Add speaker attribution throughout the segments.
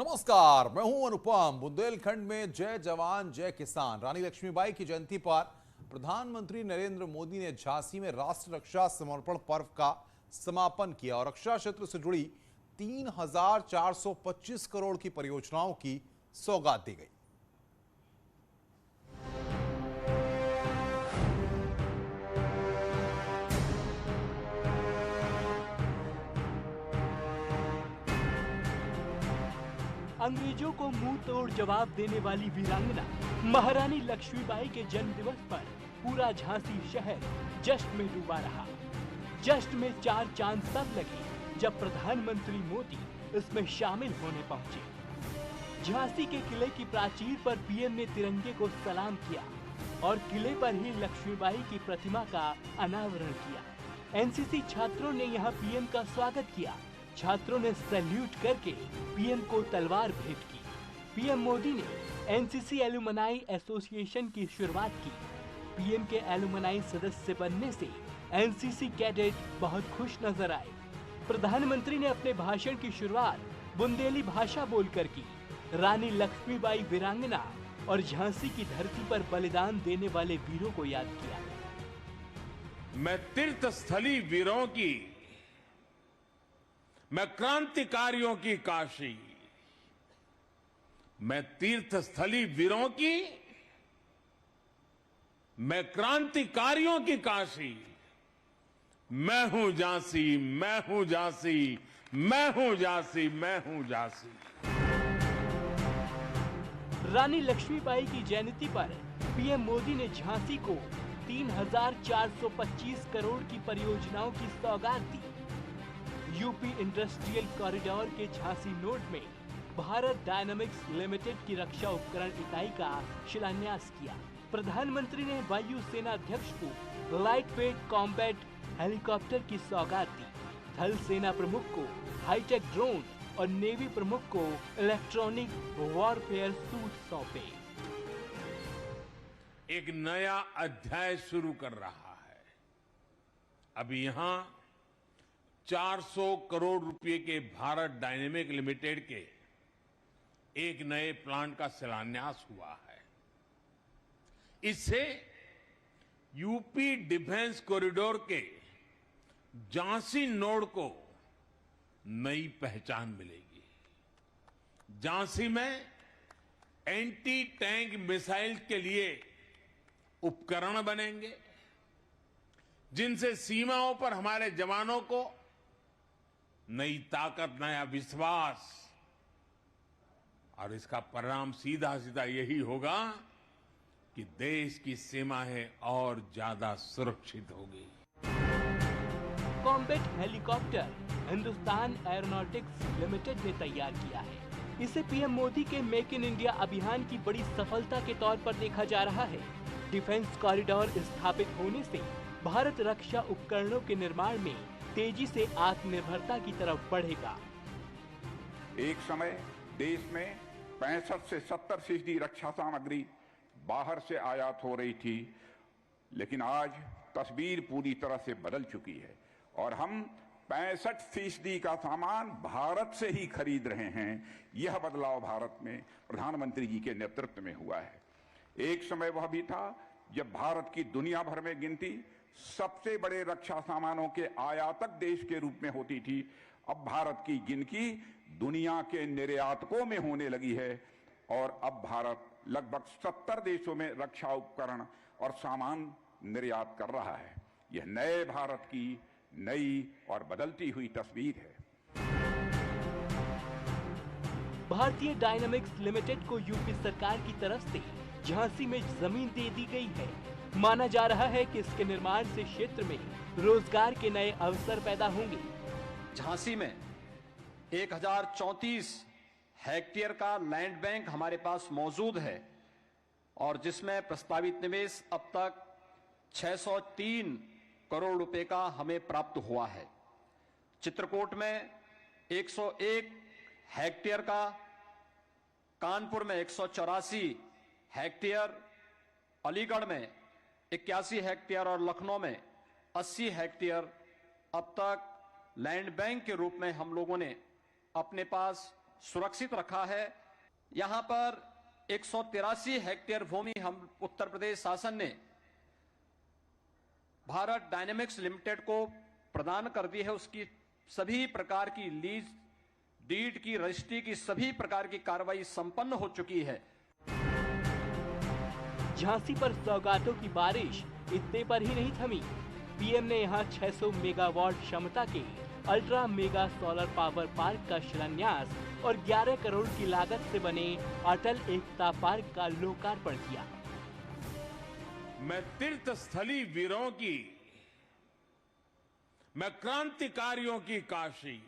Speaker 1: नमस्कार, मैं हूं अनुपम। बुंदेलखंड में जय जवान जय किसान रानी लक्ष्मीबाई की जयंती पर प्रधानमंत्री नरेंद्र मोदी ने झांसी में राष्ट्र रक्षा समर्पण पर्व का समापन किया और रक्षा क्षेत्र से जुड़ी 3,425 करोड़ की परियोजनाओं की सौगात दी गई।
Speaker 2: अंग्रेजों को मुंह तोड़ जवाब देने वाली वीरांगना महारानी लक्ष्मीबाई के जन्म दिवस पर पूरा झांसी शहर जश्न में डूबा रहा। जश्न में चार चांद तब लगे जब प्रधानमंत्री मोदी इसमें शामिल होने पहुंचे। झांसी के किले की प्राचीर पर पीएम ने तिरंगे को सलाम किया और किले पर ही लक्ष्मीबाई की प्रतिमा का अनावरण किया। एनसीसी छात्रों ने यहां पीएम का स्वागत किया। छात्रों ने सैल्यूट करके पीएम को तलवार भेंट की। पीएम मोदी ने एनसीसी एलुमनाई एसोसिएशन की शुरुआत की। पीएम के एलुमनाई सदस्य बनने से एनसीसी कैडेट बहुत खुश नजर आए। प्रधानमंत्री ने अपने भाषण की शुरुआत बुंदेली भाषा बोलकर की। रानी लक्ष्मीबाई वीरांगना और झांसी की धरती पर बलिदान देने वाले वीरों को याद किया।
Speaker 3: मैं तीर्थ स्थली वीरों की, मैं क्रांतिकारियों की काशी, मैं तीर्थ स्थली वीरों की, मैं क्रांतिकारियों की काशी, मैं हूं झांसी, मैं हूं झांसी, मैं हूं झांसी, मैं हूं झांसी।
Speaker 2: रानी लक्ष्मीबाई की जयंती पर पीएम मोदी ने झांसी को 3,425 करोड़ की परियोजनाओं की सौगात दी। यूपी इंडस्ट्रियल कॉरिडोर के झांसी नोड में भारत डायनामिक्स लिमिटेड की रक्षा उपकरण इकाई का शिलान्यास किया। प्रधानमंत्री ने वायु सेना अध्यक्ष को लाइट वेट कॉम्बैट हेलीकॉप्टर की सौगात दी। थल सेना प्रमुख को हाईटेक ड्रोन और नेवी प्रमुख को इलेक्ट्रॉनिक वॉरफेयर सूट सौंपे।
Speaker 3: एक नया अध्याय शुरू कर रहा है। अभी यहां 400 करोड़ रुपए के भारत डायनेमिक लिमिटेड के एक नए प्लांट का शिलान्यास हुआ है। इससे यूपी डिफेंस कॉरिडोर के झांसी नोड को नई पहचान मिलेगी। झांसी में एंटी टैंक मिसाइल के लिए उपकरण बनेंगे, जिनसे सीमाओं पर हमारे जवानों को नई ताकत, नया विश्वास, और इसका परिणाम सीधा सीधा यही होगा कि देश की सीमाएं और ज्यादा सुरक्षित होगी।
Speaker 2: Combat helicopter Hindustan aeronautics limited ने तैयार किया है। इसे पीएम मोदी के मेक इन इंडिया अभियान की बड़ी सफलता के तौर पर देखा जा रहा है। डिफेंस कॉरिडोर स्थापित होने से भारत रक्षा उपकरणों के निर्माण में तेजी से आत्मनिर्भरता की तरफ बढ़ेगा।
Speaker 4: एक समय देश में 65 से 70% रक्षा सामग्री बाहर से आयात हो रही थी, लेकिन आज तस्वीर पूरी तरह से बदल चुकी है और हम 65% का सामान भारत से ही खरीद रहे हैं। यह बदलाव भारत में प्रधानमंत्री जी के नेतृत्व में हुआ है। एक समय वह भी था जब भारत की दुनिया भर में गिनती सबसे बड़े रक्षा सामानों के आयातक देश के रूप में होती थी। अब भारत की गिनती दुनिया के निर्यातकों में होने लगी है और अब भारत लगभग 70 देशों में रक्षा उपकरण और सामान निर्यात कर रहा है। यह नए भारत की नई और बदलती हुई तस्वीर है।
Speaker 2: भारतीय डायनामिक्स लिमिटेड को यूपी सरकार की तरफ से झांसी में जमीन दे दी गई है। माना जा रहा है कि इसके निर्माण से क्षेत्र में रोजगार के नए अवसर पैदा होंगे।
Speaker 5: झांसी में 1034 हेक्टेयर का लैंड बैंक हमारे पास मौजूद है और जिसमें प्रस्तावित निवेश अब तक 603 करोड़ रुपए का हमें प्राप्त हुआ है। चित्रकूट में 101 हेक्टेयर का, कानपुर में 184 हेक्टेयर, अलीगढ़ में 81 हेक्टेयर और लखनऊ में 80 हेक्टेयर अब तक लैंड बैंक के रूप में हम लोगों ने अपने पास सुरक्षित रखा है। यहां पर 183 हेक्टेयर भूमि हम उत्तर प्रदेश शासन ने भारत डायनेमिक्स लिमिटेड को प्रदान कर दी है। उसकी सभी प्रकार की लीज डीड की रजिस्ट्री की सभी प्रकार की कार्रवाई संपन्न हो चुकी है।
Speaker 2: झांसी पर सौगातों की बारिश इतने पर ही नहीं थमी। पीएम ने यहां 600 मेगावाट क्षमता के ultra mega solar power park का शिलान्यास और 11 करोड़ की लागत से बने अटल एकता पार्क का लोकार्पण किया।
Speaker 3: मैं तीर्थ स्थली वीरों की, मैं क्रांतिकारियों की काशी,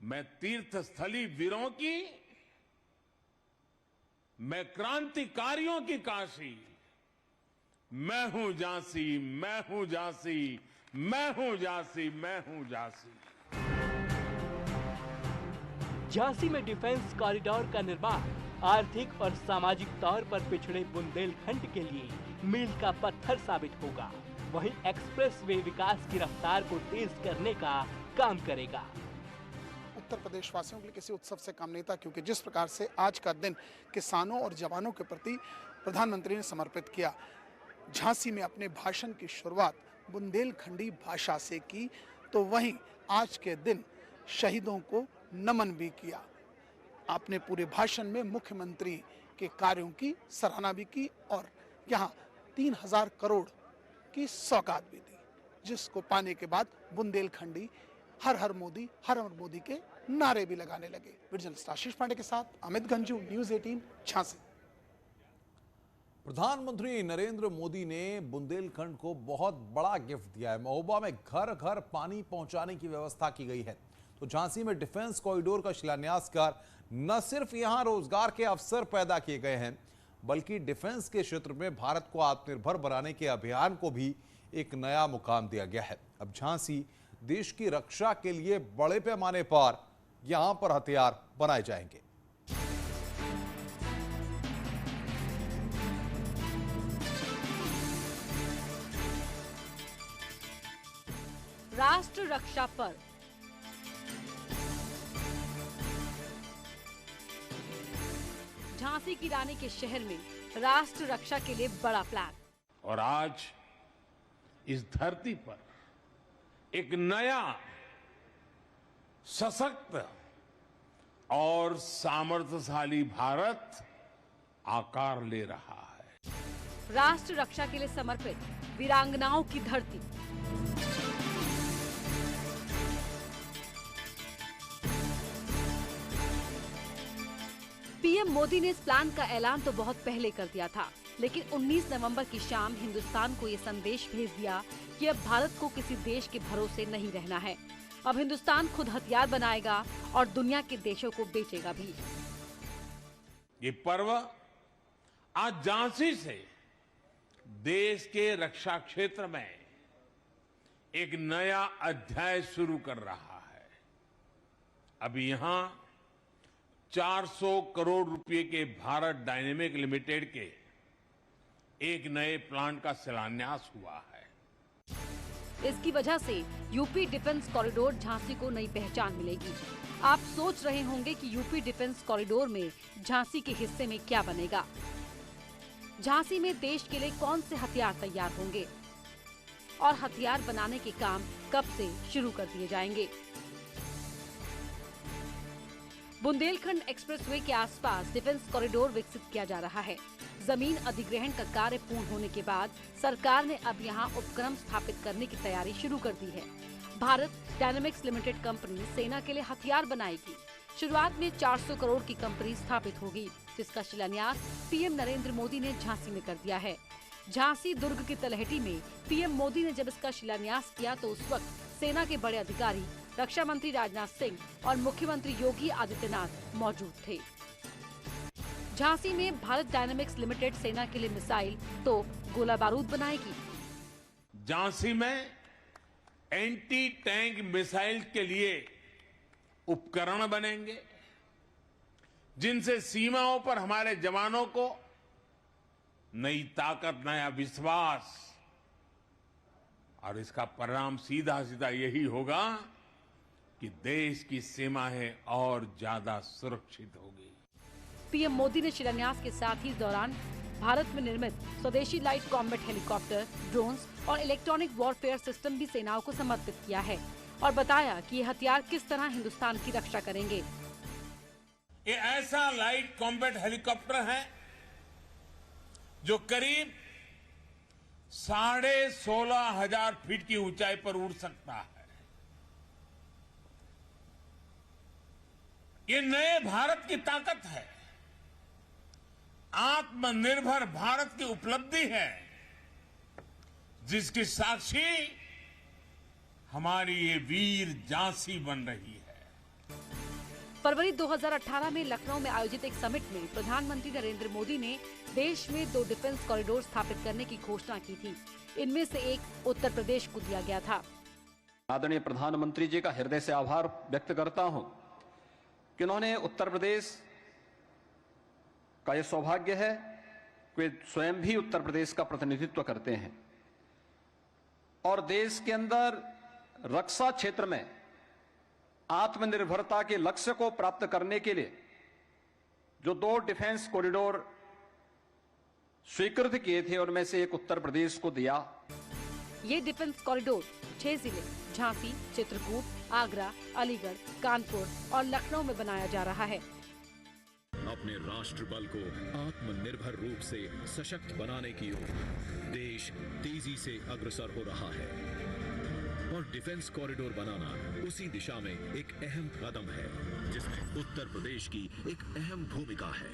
Speaker 3: मैं तीर्थ स्थली वीरों की, मैं क्रांतिकारियों की काशी, मैं हूं झांसी, मैं हूं झांसी, मैं हूं झांसी, मैं हूं झांसी।
Speaker 2: झांसी में डिफेंस कॉरिडोर का निर्माण आर्थिक और सामाजिक तौर पर पिछड़े बुंदेलखंड के लिए मील का पत्थर साबित होगा। वहीं एक्सप्रेस वे विकास की रफ्तार को तेज करने का काम करेगा।
Speaker 6: उत्तर प्रदेश वासियों के लिए किसी उत्सव से कम नहीं था, क्योंकि जिस प्रकार से आज का दिन किसानों और जवानों के प्रति प्रधानमंत्री ने समर्पित किया। झांसी में अपने भाषण की शुरुआत बुंदेलखंडी भाषा से की, तो वहीं आज के दिन शहीदों को नमन भी किया। आपने पूरे भाषण में मुख्यमंत्री के कार्यों की सराहना भी की और यहाँ 3000 करोड़ की सौगात भी दी, जिसको पाने के बाद बुंदेलखंडी हर हर मोदी के नारे भी लगाने लगे। जर्नलिस्ट आशीष पांडे के साथ अमित गंजू, न्यूज़ 18 झांसी।
Speaker 1: प्रधानमंत्री नरेंद्र मोदी ने बुंदेलखंड को बहुत बड़ा गिफ्ट दिया है। महोबा में घर घर पानी पहुंचाने की व्यवस्था की गई है। तो झांसी में डिफेंस कॉरिडोर का शिलान्यास कर न सिर्फ यहां रोजगार के अवसर पैदा किए गए हैं, बल्कि डिफेंस के क्षेत्र में भारत को आत्मनिर्भर बनाने के अभियान को भी एक नया मुकाम दिया गया है। अब झांसी देश की रक्षा के लिए बड़े पैमाने पर यहां पर हथियार बनाए जाएंगे।
Speaker 7: राष्ट्र रक्षा पर झांसी की रानी के शहर में राष्ट्र रक्षा के लिए बड़ा प्लान।
Speaker 3: और आज इस धरती पर एक नया सशक्त और सामर्थ्यशाली भारत आकार ले रहा है।
Speaker 7: राष्ट्र रक्षा के लिए समर्पित वीरांगनाओं की धरती। पीएम मोदी ने इस प्लान का ऐलान तो बहुत पहले कर दिया था, लेकिन 19 नवंबर की शाम हिंदुस्तान को ये संदेश भेज दिया कि अब भारत को किसी देश के भरोसे नहीं रहना है। अब हिंदुस्तान खुद हथियार बनाएगा और दुनिया के देशों को बेचेगा भी।
Speaker 3: ये पर्व आज झांसी से देश के रक्षा क्षेत्र में एक नया अध्याय शुरू कर रहा है। अभी यहां 400 करोड़ रुपए के भारत डायनेमिक लिमिटेड के एक नए प्लांट का शिलान्यास हुआ है।
Speaker 7: इसकी वजह से यूपी डिफेंस कॉरिडोर झांसी को नई पहचान मिलेगी। आप सोच रहे होंगे कि यूपी डिफेंस कॉरिडोर में झांसी के हिस्से में क्या बनेगा। झांसी में देश के लिए कौन से हथियार तैयार होंगे और हथियार बनाने के काम कब से शुरू कर दिए जाएंगे। बुंदेलखंड एक्सप्रेसवे के आसपास डिफेंस कॉरिडोर विकसित किया जा रहा है। जमीन अधिग्रहण का कार्य पूर्ण होने के बाद सरकार ने अब यहां उपक्रम स्थापित करने की तैयारी शुरू कर दी है। भारत डायनेमिक्स लिमिटेड कंपनी सेना के लिए हथियार बनाएगी। शुरुआत में 400 करोड़ की कंपनी स्थापित होगी, जिसका शिलान्यास पीएम नरेंद्र मोदी ने झांसी में कर दिया है। झांसी दुर्ग की तलहटी में पीएम मोदी ने जब इसका शिलान्यास किया तो उस वक्त सेना के बड़े अधिकारी, रक्षा मंत्री राजनाथ सिंह और मुख्यमंत्री योगी आदित्यनाथ मौजूद थे। झांसी में भारत डायनेमिक्स लिमिटेड सेना के लिए मिसाइल तो गोला बारूद बनाएगी।
Speaker 3: झांसी में एंटी टैंक मिसाइल के लिए उपकरण बनेंगे, जिनसे सीमाओं पर हमारे जवानों को नई ताकत, नया विश्वास, और इसका परिणाम सीधा सीधा यही होगा कि देश की सीमाएं और ज्यादा सुरक्षित होगी।
Speaker 7: पीएम मोदी ने शिलान्यास के साथ ही इस दौरान भारत में निर्मित स्वदेशी लाइट कॉम्बैट हेलीकॉप्टर, ड्रोन्स और इलेक्ट्रॉनिक वॉरफेयर सिस्टम भी सेनाओं को समर्पित किया है और बताया कि ये हथियार किस तरह हिंदुस्तान की रक्षा करेंगे।
Speaker 3: ये ऐसा लाइट कॉम्बैट हेलीकॉप्टर है जो करीब 16,500 फीट की ऊंचाई पर उड़ सकता है। ये नए भारत की ताकत है, आत्मनिर्भर भारत की उपलब्धि है, जिसकी साक्षी हमारी ये वीर झांसी बन रही है।
Speaker 7: फरवरी 2018 में लखनऊ में आयोजित एक समिट में प्रधानमंत्री नरेंद्र मोदी ने देश में 2 डिफेंस कॉरिडोर स्थापित करने की घोषणा की थी। इनमें से एक उत्तर प्रदेश को दिया गया था।
Speaker 5: आदरणीय प्रधानमंत्री जी का हृदय से आभार व्यक्त करता हूं कि उन्होंने उत्तर प्रदेश का यह सौभाग्य है कि वे स्वयं भी उत्तर प्रदेश का प्रतिनिधित्व करते हैं और देश के अंदर रक्षा क्षेत्र में आत्मनिर्भरता के लक्ष्य को प्राप्त करने के लिए जो 2 डिफेंस कॉरिडोर स्वीकृत किए थे उनमें से एक उत्तर प्रदेश को दिया।
Speaker 7: ये डिफेंस कॉरिडोर 6 जिले झांसी, चित्रकूट, आगरा, अलीगढ़, कानपुर और लखनऊ में बनाया जा रहा है।
Speaker 8: अपने राष्ट्र बल को आत्मनिर्भर रूप से सशक्त बनाने की ओर देश तेजी से अग्रसर हो रहा है और डिफेंस कॉरिडोर बनाना उसी दिशा में एक अहम कदम है, जिसमें उत्तर प्रदेश की एक अहम भूमिका है।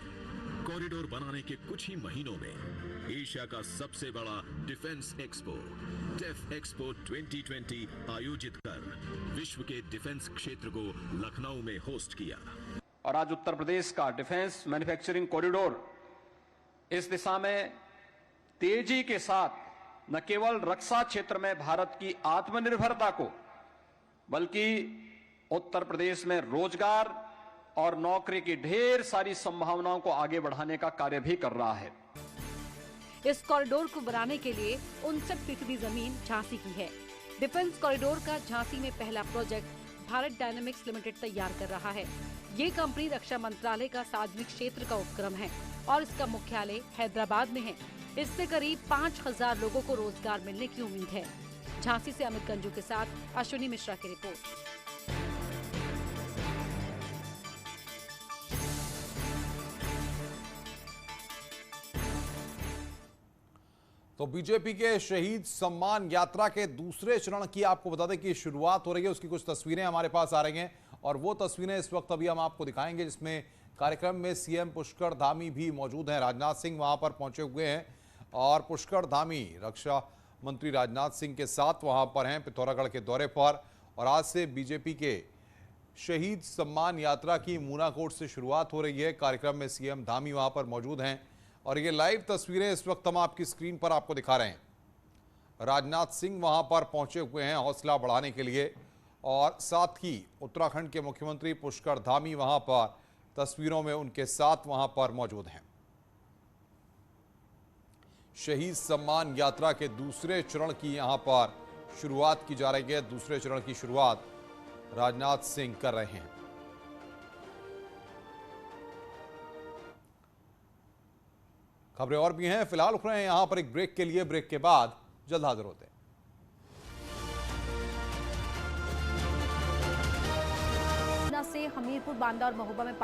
Speaker 8: कॉरिडोर बनाने के कुछ ही महीनों में एशिया का सबसे बड़ा डिफेंस एक्सपो डेफ एक्सपो 2020 आयोजित कर विश्व के डिफेंस क्षेत्र को लखनऊ में होस्ट किया।
Speaker 5: और आज उत्तर प्रदेश का डिफेंस मैन्युफैक्चरिंग कॉरिडोर इस दिशा में तेजी के साथ न केवल रक्षा क्षेत्र में भारत की आत्मनिर्भरता को बल्कि उत्तर प्रदेश में रोजगार और नौकरी की ढेर सारी संभावनाओं को आगे बढ़ाने का कार्य भी कर रहा है।
Speaker 7: इस कॉरिडोर को बनाने के लिए 59% जमीन झांसी की है। डिफेंस कॉरिडोर का झांसी में पहला प्रोजेक्ट भारत डायनेमिक्स लिमिटेड तैयार कर रहा है। ये कंपनी रक्षा मंत्रालय का सार्वजनिक क्षेत्र का उपक्रम है और इसका मुख्यालय हैदराबाद में है। इससे करीब 5,000 लोगों को रोजगार मिलने की उम्मीद है। झांसी से अमित गंजू के साथ अश्विनी मिश्रा की रिपोर्ट।
Speaker 1: तो बीजेपी के शहीद सम्मान यात्रा के दूसरे चरण की आपको बता दें कि शुरुआत हो रही है। उसकी कुछ तस्वीरें हमारे पास आ रही हैं और वो तस्वीरें इस वक्त अभी हम आपको दिखाएंगे, जिसमें कार्यक्रम में सीएम पुष्कर धामी भी मौजूद हैं। राजनाथ सिंह वहां पर पहुंचे हुए हैं और पुष्कर धामी रक्षा मंत्री राजनाथ सिंह के साथ वहां पर हैं पिथौरागढ़ के दौरे पर। और आज से बीजेपी के शहीद सम्मान यात्रा की मूनाकोट से शुरुआत हो रही है। कार्यक्रम में सीएम धामी वहां पर मौजूद हैं और ये लाइव तस्वीरें इस वक्त हम आपकी स्क्रीन पर आपको दिखा रहे हैं। राजनाथ सिंह वहां पर पहुंचे हुए हैं हौसला बढ़ाने के लिए और साथ ही उत्तराखंड के मुख्यमंत्री पुष्कर धामी वहां पर तस्वीरों में उनके साथ वहां पर मौजूद हैं। शहीद सम्मान यात्रा के दूसरे चरण की यहां पर शुरुआत की जा रही है। दूसरे चरण की शुरुआत राजनाथ सिंह कर रहे हैं। खबरें और भी हैं, फिलहाल रुक रहे हैं यहां पर एक ब्रेक के लिए। ब्रेक के बाद जल्द हाजिर होते हैं।
Speaker 7: से हमीरपुर, बांदा और महोबा में